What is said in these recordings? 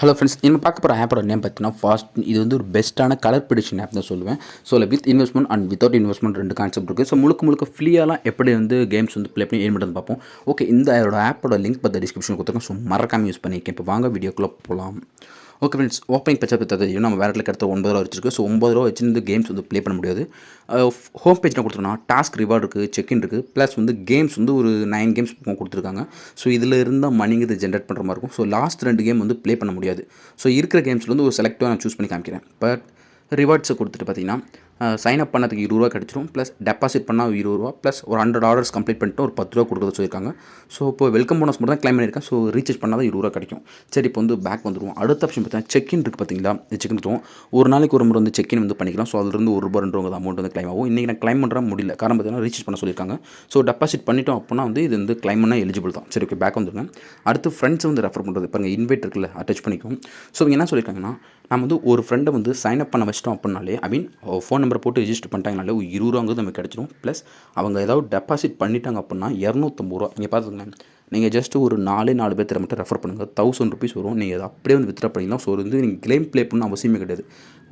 Hello friends, நம்ம பார்க்க போகிற ஆப்போட நேம் பார்த்தீங்கன்னா ஃபாஸ்ட். இது வந்து ஒரு பெஸ்ட்டான கலர் ப்ரெடிக்ஷன் ஆப் தான் சொல்லுவேன். So with investment and without investment ரெண்டு கான்செப்ட் இருக்குது. ஸோ முழுக்க ஃப்ரீயாலாம் எப்படி வந்து கேம்ஸ் வந்து ப்ளே பண்ணி ஏன் பண்ணுறது பார்ப்போம். ஓகே, இந்த ஆப்போட லிங்க் பார்த்து டிஸ்கிரிப்ஷன் கொடுத்துருக்கேன். ஸோ மறக்காமல் யூஸ் பண்ணியிருக்கேன். இப்போ வாங்க வீடியோக்குள்ளே போகலாம். ஓகே ஃப்ரெண்ட்ஸ், ஓப்பனிங் பச்சை தெரியும். நம்ம வேறு இடத்துல கிட்ட 9 ரூபா வச்சிருக்கு. ஸோ 9 ரூபா வச்சு இந்த கேம்ஸ் வந்து ப்ளே பண்ண முடியாது. ஹோம் பேஜ் கொடுத்துருக்கோம்னா டாஸ்க் ரிவார்டு இருக்குது, செக்இன் இருக்குது, ப்ளஸ் வந்து கேம்ஸ் வந்து ஒரு 9 கேம்ஸ் கொடுத்துருக்காங்க. ஸோ இதில் இருந்தால் மணிங்கிறது ஜென்ரேட் பண்ணுற மாதிரி இருக்கும். ஸோ லாஸ்ட் 2 கேம் வந்து ப்ளே பண்ண முடியாது. ஸோ இருக்கிற கேம்ஸில் வந்து ஒரு செலக்டிவாக நான் சூஸ் பண்ணி காமிக்கிறேன். பட் ரிவார்ட்ஸை கொடுத்துட்டு பார்த்தீங்கன்னா சைன் அப் பண்ணதுக்கு 20 ரூபா கிடச்சிரும். ப்ளஸ் டெபாசிட் பண்ணால் 20 ரூபா, ப்ளஸ் ஒரு 100 ஆர்டர்ஸ் கம்ப்ளீட் பண்ணிட்டு ஒரு 10 ரூபா கொடுக்குறது சொல்லியிருக்காங்க. ஸோ இப்போ வெல்கம் போனஸ் மட்டும் தான் கிளைம் பண்ணியிருக்கேன். ஸோ ரீசார்ஜ் பண்ணால் தான் 20 ரூபா கிடைக்கும். சரி, இப்போ வந்து பேக் வந்துடுவோம். அடுத்த ஆப்ஷன் பார்த்தீங்கன்னா செக்இன் இருக்குது. பார்த்தீங்களா, செக்இன் பண்ணுவோம். ஒரு நாளைக்கு ஒரு முறை வந்து செக்இன் வந்து பண்ணிக்கலாம். ஸோ அதுலேருந்து ஒரு ரூபா 2 ரூபா அமௌண்ட் வந்து கிளைம் ஆகும். இன்றைக்கி நான் கிளைம் பண்ணுற முடியல, காரணம் பார்த்தீங்கன்னா ரீசார்ஜ் பண்ண சொல்லியிருக்காங்க. ஸோ டெபாசிட் பண்ணிட்டோம் அப்படின்னா வந்து இது வந்து கிளைம் பண்ணால் எலிஜிபிள் தான். சரி, ஓகே, பேக் வந்துருங்க. அடுத்து ஃப்ரெண்ட்ஸ் வந்து ரெஃபர் பண்ணுறது பாருங்கள். இன்வைட் இருக்குல்ல, அட்டாச் பண்ணிக்கும். ஸோ இவங்க என்ன சொல்லியிருக்காங்கன்னா, நம்ம வந்து ஒரு ஃப்ரெண்டை வந்து சைன் அப் பண்ண வச்சிட்டோம் அப்படின்னாலே, ஐ மீன் ஃபோன் நம்பரை போட்டு ரிஜிஸ்டர் பண்ணிட்டாங்கனாலே 20 ரூபாங்கிறது நமக்கு கிடச்சிடும். ப்ளஸ் அவங்க ஏதாவது டெபாசிட் பண்ணிட்டாங்க அப்படின்னா 250 ரூபா. நீங்கள் பார்த்துக்கங்க, நீங்கள் ஜஸ்ட் ஒரு 4 பேர் மட்டும் ரெஃபர் பண்ணுங்கள். 1000 ருபீஸ் வரும். நீங்கள் அதை அப்படியே வந்து வித்ட்ரா பண்ணிக்கலாம். ஸோ வந்து நீங்கள் கிளைம் ப்ளே பண்ண அவசியமே கிடையாது.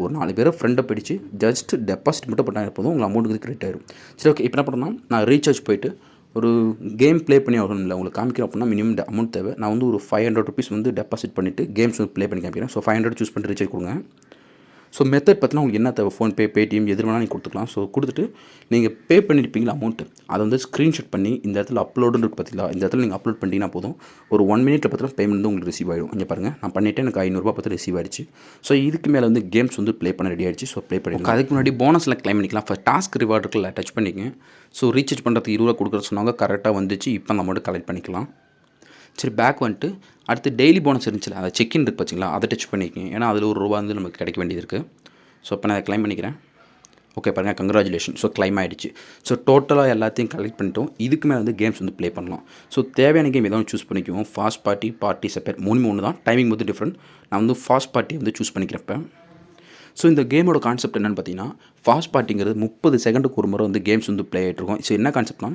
ஒரு 4 பேரை ஃப்ரெண்டை பிடிச்சி ஜஸ்ட் டெபாசிட் மட்டும் பண்ணால் போதும், உங்கள் அமௌண்ட் வந்து கிரெடிட் ஆயிடும். சரி, ஓகே, இப்போ என்ன பண்ணணும்னா நான் ரீசார்ஜ் போயிட்டு ஒரு கேம் ப்ளே பண்ணி ஆகணும். இல்லை உங்களுக்கு காமிக்கிறோம் அப்படின்னா மினிமம் அமௌண்ட் தேவை. நான் வந்து ஒரு 500 ருபீஸ் வந்து டெபாசிட் பண்ணிவிட்டு கேம்ஸ் வந்து ப்ளே பண்ணி காமிக்கிறேன். ஸோ 500 சூஸ் பண்ணிட்டு ரீசார்ஜ் கொடுங்க. ஸோ மெத்தட் பார்த்தீங்கன்னா உங்களுக்கு என்ன தேவை, ஃபோன்பே, பேடிஎம் எது வேணாலும் நீங்கள் கொடுத்துக்கலாம். ஸோ கொடுத்துட்டு நீங்கள் பே பண்ணியிருப்பீங்களா அமௌண்ட்டு, அதை வந்து ஸ்க்ரீன்ஷாட் பண்ணி இந்த இடத்துல அப்லோடுன்னு இருக்குது பார்த்தீங்களா, இந்த இடத்துல நீங்கள் அப்லோட் பண்ணிட்டீங்கன்னா போதும். ஒரு 1 மினிட்ல பார்த்தீங்கன்னா பேமெண்ட் வந்து உங்களுக்கு ரிசீவ் ஆகிடும். இங்கே பாருங்கள், நான் பண்ணிவிட்டு எனக்கு 500 ரூபா பார்த்து ரிசீவ் ஆகிடுச்சு. ஸோ இதுக்கு மேலே வந்து கேம்ஸ் வந்து ப்ளே பண்ண ரெடி ஆகிடுச்சு. ஸோ ப்ளே பண்ணிக்கலாம். அதுக்கு முன்னாடி போனஸில் கிளைம் பண்ணிக்கலாம். ஃபஸ்ட் டாஸ்க் ரிவார்டுக்குள்ள டச் பண்ணிக்கங்க. ஸோ ரீசார்ஜ் பண்ணுறதுக்கு 20 ரூபா கொடுக்குற சொன்னாங்க, கரெக்டாக வந்துச்சு. இப்போ அந்த அமௌண்ட்டு கலெக்ட் பண்ணிக்கலாம். சரி, பேக் வந்துட்டு அடுத்து டெய்லி போனஸ் இருந்துச்சுல, அதை செக்இன் இருக்குது பார்த்தீங்களா, அதை டச் பண்ணிக்கங்க. ஏன்னா அதில் ஒரு ரூபா வந்து நமக்கு கிடைக்க வேண்டியது இருக்குது. ஸோ இப்போ நான் அதை கிளைம் பண்ணிக்கிறேன். ஓகே பாருங்கள், கங்க்ராச்சுலேஷன். ஸோ கிளைம் ஆகிடுச்சு. ஸோ டோட்டலாக எல்லாத்தையும் கலெக்ட் பண்ணிட்டோம். இதுக்கு மேலே வந்து கேம்ஸ் வந்து ப்ளே பண்ணலாம். ஸோ தேவையான கேம் எதாவது சூஸ் பண்ணிக்குவோம். ஃபாஸ்ட் பார்ட்டி செப்பரேட் 3 தான். டைமிங் வந்து டிஃப்ரெண்ட். நான் வந்து ஃபாஸ்ட் பார்ட்டி வந்து சூஸ் பண்ணிக்கிறப்ப. ஸோ இந்த கேமோட கான்செப்ட் என்னென்னு பார்த்தீங்கன்னா, ஃபாஸ்ட் பார்ட்டிங்கிறது 30 செகண்டுக்கு ஒரு முறை வந்து கேம்ஸ் வந்து ப்ளே ஆகிட்ருக்கும். ஸோ என்ன கான்செப்ட்னா,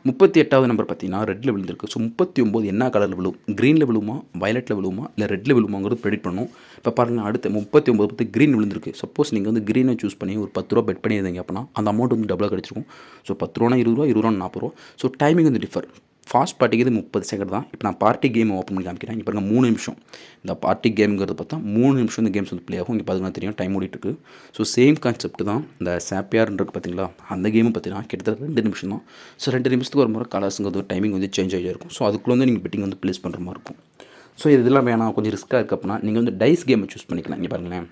38வது நம்பர் பார்த்தீங்கன்னா ரெட்டில் விழுந்திருக்கு. ஸோ 39 என்ன கலரில் விழுவும், க்ரீனில் விழுவுமா, வயலட்டில் விழுவுமா, இல்லை ரெட்டில் விழுவுமாங்கிறது ப்ரெடிக்ட் பண்ணும். இப்போ பாருங்கள், அடுத்து 39 பற்றி க்ரீன் விழுந்திருக்கு. சப்போஸ் நீங்கள் வந்து க்ரீனை சூஸ் பண்ணி ஒரு 10 ரூபா பெட் பண்ணியிருந்தீங்க அப்படின்னா அந்த அமௌண்ட் வந்து டபுளாக கிடச்சிருக்கும். ஸோ 10 ரூபா 20 ரூபா, 20 ரூபா 40 ரூபா. ஸோ டைமிங் வந்து டிஃபர். ஃபாஸ்ட் பார்ட்டிக்கு இது 30 செகண்ட் தான். இப்போ நான் பார்ட்டி கேம் ஓப்பன் பண்ணி காமிக்கிறேன். இப்போ பாருங்கள், 3 நிமிஷம். இந்த பார்ட்டி கேமுங்கிறது பார்த்தா 3 நிமிஷம் இந்த கேம்ஸ் வந்து ப்ளே ஆகும். இங்கே பார்த்தீங்கன்னா தெரியும், டைம் ஓடிட்டுருக்கு. ஸோ சேம் கான்செப்ட் தான். இந்த சாப்பியார்ன்றது பார்த்தீங்களா, அந்த கேமும் பார்த்தீங்கன்னா கிட்டத்தட்ட 2 நிமிஷம் தான். ஸோ 2 நிமிஷத்துக்கு ஒரு முறை கலர்ஸுங்கிறது டைமிங் வந்து சேஞ்ச் ஆகிட்டே இருக்கும். ஸோ அதுக்குள்ளே வந்து நீங்கள் பெட்டிங் வந்து ப்ளேஸ் பண்ணுற மாதிரி இருக்கும். ஸோ இதெல்லாம் வேணாம், கொஞ்சம் ரிஸ்க்காக இருக்குது அப்படின்னா நீங்கள் வந்து டைஸ் கேமை சூஸ் பண்ணிக்கலாம். இங்கே பாருங்களேன்,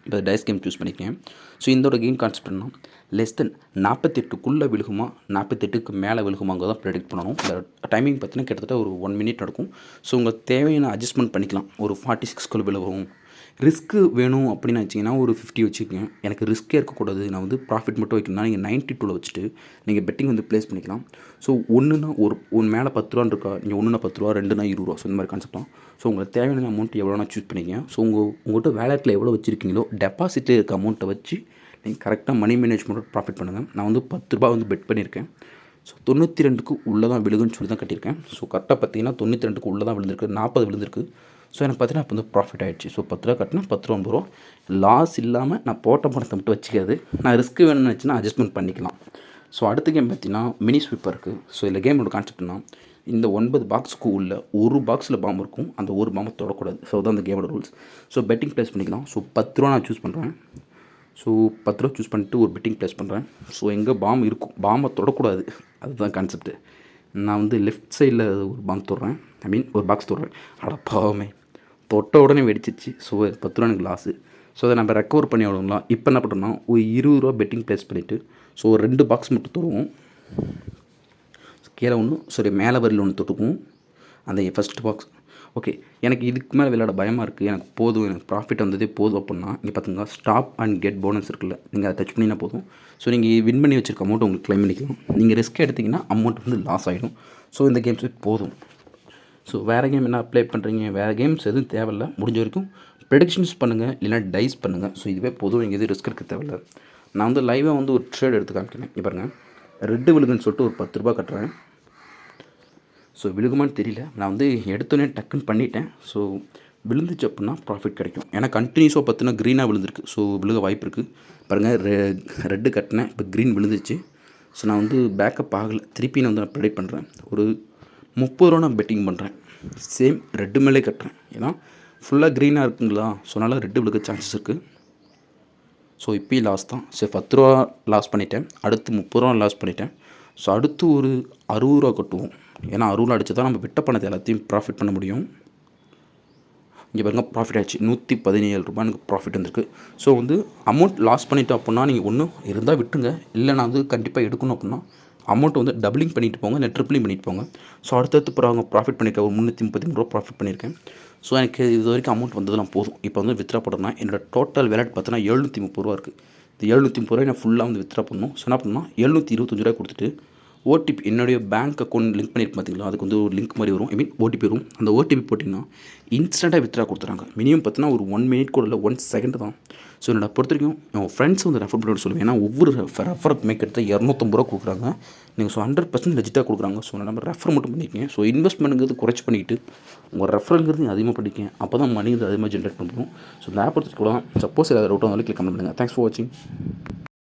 இப்போ டைஸ் கேம் சூஸ் பண்ணிக்கேன். ஸோ இதோட கேம் கான்செப்ட் என்ன, லெஸ் தென் 48க்குள்ளே விழுகுமா, 48க்கு மேலே விழுகுமாங்கிறத ப்ரெடிக்ட் பண்ணணும். இந்த டைமிங் பார்த்தீங்கன்னா கிட்டத்தட்ட ஒரு 1 மினிட் நடக்கும். ஸோ உங்களுக்கு தேவையான அட்ஜஸ்ட்மெண்ட் பண்ணிக்கலாம். ஒரு 46க்குள்ளே விழுவும். ரிஸ்க்கு வேணும் அப்படின்னு வச்சிங்கன்னா ஒரு 50 வச்சுக்கோங்க. எனக்கு ரிஸ்க்கே இருக்கக்கூடாது, நான் வந்து ப்ராஃபிட் மட்டும் வைக்கணும்னா நீங்கள் 92 வச்சுட்டு நீங்கள் பெட்டிங் வந்து ப்ளேஸ் பண்ணிக்கலாம். ஸோ ஒன்றுனா ஒரு மேலே 10 ரூபான்னு இருக்கா, நீங்கள் 1னா 10 ரூபா, 2னா 20 ரூபா. ஸோ இந்த மாதிரி கான்செப்ட் தான். ஸோ உங்களுக்கு தேவையான அமௌண்ட் எவ்வளோனா சூஸ் பண்ணிக்கங்க. ஸோ உங்கள்கிட்ட வேலெட்டில் எவ்வளோ வச்சுருக்கீங்களோ டெபாசிட்டில் இருக்க அமௌண்ட்டை வச்சு நீங்கள் கரெக்டாக மணி மேனேஜ்மெண்ட்டோட ப்ராஃபிட் பண்ணுங்கள். நான் வந்து 10 ரூபா வந்து பெட் பண்ணியிருக்கேன். ஸோ 92க்கு உள்ளே தான் விழுகுன்னு சொல்லி தான் கட்டியிருக்கேன். ஸோ கரெக்டாக பார்த்தீங்கன்னா 92க்கு உள்ளே தான் விழுந்திருக்கு, 40 விழுந்திருக்கு. ஸோ எனக்கு பார்த்தீங்கன்னா அப்போ வந்து ப்ராஃபிட் ஆகிடுச்சு. ஸோ 10 ரூபா கட்டினா 10 ரூபா 50 ரூபா லாஸ் இல்லாமல் நான் போட்ட பணத்தை மட்டும் வச்சுக்காது. நான் ரிஸ்க்கு வேணும்னு வச்சுன்னா அட்ஜஸ்ட்மெண்ட் பண்ணிக்கலாம். ஸோ அடுத்த கேம் பார்த்தீங்கன்னா மினி ஸ்வீப்பர் இருக்குது. ஸோ இந்த கேமோட கான்செப்ட்னா, இந்த 9 பாக்ஸுக்கு உள்ள ஒரு பாக்ஸில் பாம்பு இருக்கும், அந்த ஒரு பாம்பை தொடக்கூடாது. ஸோ தான் அந்த கேமோட ரூல்ஸ். ஸோ பெட்டிங் ப்ளேஸ் பண்ணிக்கலாம். ஸோ 10 ரூபா நான் சூஸ் பண்ணுறேன். ஸோ 10 ரூபா சூஸ் பண்ணிட்டு ஒரு பெட்டிங் ப்ளேஸ் பண்ணுறேன். ஸோ எங்கே பாம்பு இருக்கும், பாம்பை தொடக்கூடாது, அதுதான் கான்செப்ட்டு. நான் வந்து லெஃப்ட் சைடில் ஒரு பாம்பு தொடுறேன், ஐ மீன் ஒரு பாக்ஸ் தொடுறேன். அடப்பாவமே, தொட்ட உடனே வெடிச்சிச்சு. ஸோ 10 ரூபா எனக்கு லாஸு. ஸோ அதை நம்ம ரெக்கவர் பண்ணி விடலாம். இப்போ என்ன பண்ணுறோம்னா, ஒரு 20 ரூபா பெட்டிங் ப்ளேஸ் பண்ணிவிட்டு ஸோ ஒரு 2 பாக்ஸ் மட்டும் தொடுவோம். கீழே ஒன்று, சரி மேலே வரையில் ஒன்று தொட்டுக்குவோம், அந்த ஃபஸ்ட் பாக்ஸ். ஓகே, எனக்கு இதுக்கு மேலே விளையாட பயமாக இருக்குது, எனக்கு போதும், எனக்கு ப்ராஃபிட் வந்ததே போதும் அப்படின்னா இங்கே பார்த்துங்க, ஸ்டாப் அண்ட் கெட் போனஸ் இருக்குல்ல, நீங்கள் அதை டச் பண்ணினா போதும். ஸோ நீங்கள் வின் பண்ணி வச்சுருக்க அமௌண்ட் உங்களுக்கு கிளைம் பண்ணிக்கலாம். நீங்கள் ரிஸ்க் எடுத்திங்கன்னா அமௌண்ட் வந்து லாஸ் ஆகிடும். ஸோ இந்த கேம்ஸ் போதும். ஸோ வேறு கேம் என்ன அப்ளை பண்ணுறீங்க, வேறு கேம்ஸ் எதுவும் தேவையில்லை. முடிஞ்ச வரைக்கும் ப்ரெடிக்ஷன்ஸ் பண்ணுங்கள், இல்லைனா டைஸ் பண்ணுங்கள். ஸோ இதுவே போதும், நீங்கள் எதுவும் ரிஸ்க் எடுக்க தேவையில்லை. நான் வந்து லைவாக வந்து ஒரு ட்ரேட் எடுத்து காமிக்கிறேன். இங்கே பாருங்கள், ரெட்டு விழுகுன்னு சொல்லிட்டு ஒரு 10 ரூபா கட்டுறேன். ஸோ விழுகுமான்னு தெரியல, நான் வந்து எடுத்தோன்னே டக்குன்னு பண்ணிட்டேன். ஸோ விழுந்துச்சு அப்படின்னா ப்ராஃபிட் கிடைக்கும். ஏன்னா கண்டினியூஸாக பார்த்தீங்கன்னா க்ரீனாக விழுந்திருக்கு. ஸோ விழுக வாய்ப்பு இருக்குது. பாருங்கள் ரெட்டு கட்டினேன், இப்போ க்ரீன் விழுந்துச்சு. ஸோ நான் வந்து பேக்கப் ஆகலை, திருப்பி நான் வந்து நான் ப்ரெடிக்ட் பண்ணுறேன். ஒரு 30 ரூபா நான் பெட்டிங் பண்ணுறேன். சேம் ரெட்டு மேலே கட்டுறேன். ஏன்னா ஃபுல்லாக க்ரீனாக இருக்குங்களா, ஸோ அதனால் ரெட்டு விழுக சான்சஸ் இருக்குது. ஸோ இப்போயும் லாஸ் தான். சரி 10 ரூபா லாஸ் பண்ணிட்டேன், அடுத்து 30 ரூபா லாஸ் பண்ணிட்டேன். ஸோ அடுத்து ஒரு 60 ரூபா கட்டுவோம். ஏன்னா 60 ரூபா அடிச்சு தான் நம்ம விட்ட பணத்தை எல்லாத்தையும் ப்ராஃபிட் பண்ண முடியும். இங்கே பாருங்கள் ப்ராஃபிட் ஆச்சு, 117 ரூபா எனக்கு ப்ராஃபிட் வந்திருக்கு. ஸோ வந்து அமௌண்ட் லாஸ் பண்ணிட்டோம் அப்படின்னா நீங்கள் ஒன்றும் இருந்தால் விட்டுருங்க, இல்லை நான் வந்து கண்டிப்பாக எடுக்கணும் அப்படின்னா அமௌண்ட்டை வந்து டபுளிங் பண்ணிட்டு போங்க, இல்லை ட்ரிப்ளிங் பண்ணிட்டு போங்க. ஸோ அடுத்தடுத்து அவங்க ப்ராஃபிட் பண்ணியிருக்கேன், ஒரு 333 ரூபா ப்ராஃபிட் பண்ணியிருக்கேன். ஸோ எனக்கு இது வரைக்கும் அமௌண்ட் வந்ததெல்லாம் போதும். இப்போ வந்து வித்ரா போடுறேன்னா என்னோடய டோட்டல் வேலட் பார்த்தீங்கன்னா 730 ரூபா இருக்குது. இந்த 730 ரூபாய் நான் ஃபுல்லாக வந்து வித்ரா பண்ணணும். ஸோ என்ன பண்ணணும்னா 725 ரூபாய் கொடுத்துட்டு ஓடிபி, என்னுடைய பேங்க் அக்கௌண்ட் லிங்க் பண்ணியிருப்பேன் பார்த்தீங்களா, அதுக்கு வந்து ஒரு லிங்க் மாதிரி வரும், ஐ மீன் ஓடிபி வரும். அந்த ஓடிபி போட்டிங்கன்னா இன்ஸ்டண்ட்டாக வித்ரா கொடுத்துறாங்க. மினிமம் பார்த்தீங்கன்னா ஒரு 1 மினிட் கூட இல்லை, 1 செகண்ட் தான். ஸோ என்னோட பொறுத்த வரைக்கும் என் ஃப்ரெண்ட்ஸ் வந்து ரெஃபர் பண்ணி சொல்லுவேன். ஏன்னா ஒவ்வொரு ரெஃபருக்கு மேக்கிட்ட 250 ரூபா கொடுக்குறாங்க. நீங்கள் ஸோ 100% லெஜிட்டாக கொடுக்குறாங்க. ஸோ நம்ம ரெஃபர் மட்டும் பண்ணிக்கங்க. ஸோ இன்வெஸ்ட்மெண்ட்டுங்கிறது குறைச்சி பண்ணிக்கிட்டு உங்கள் ரெஃபருங்கிறது நீங்கள் அதிகமாக பண்ணிக்கங்க. அப்போ தான் மணி அதிகமாக ஜென்ரேட் பண்ணுறோம். ஸோ இந்த ஆப் பொறுத்த வரைக்கும் சப்போஸ் ஏதாவது டவுட் வந்தாலும் கிளிக் பண்ணுங்கள். தேங்க்ஸ் ஃபார் வாட்சிங்.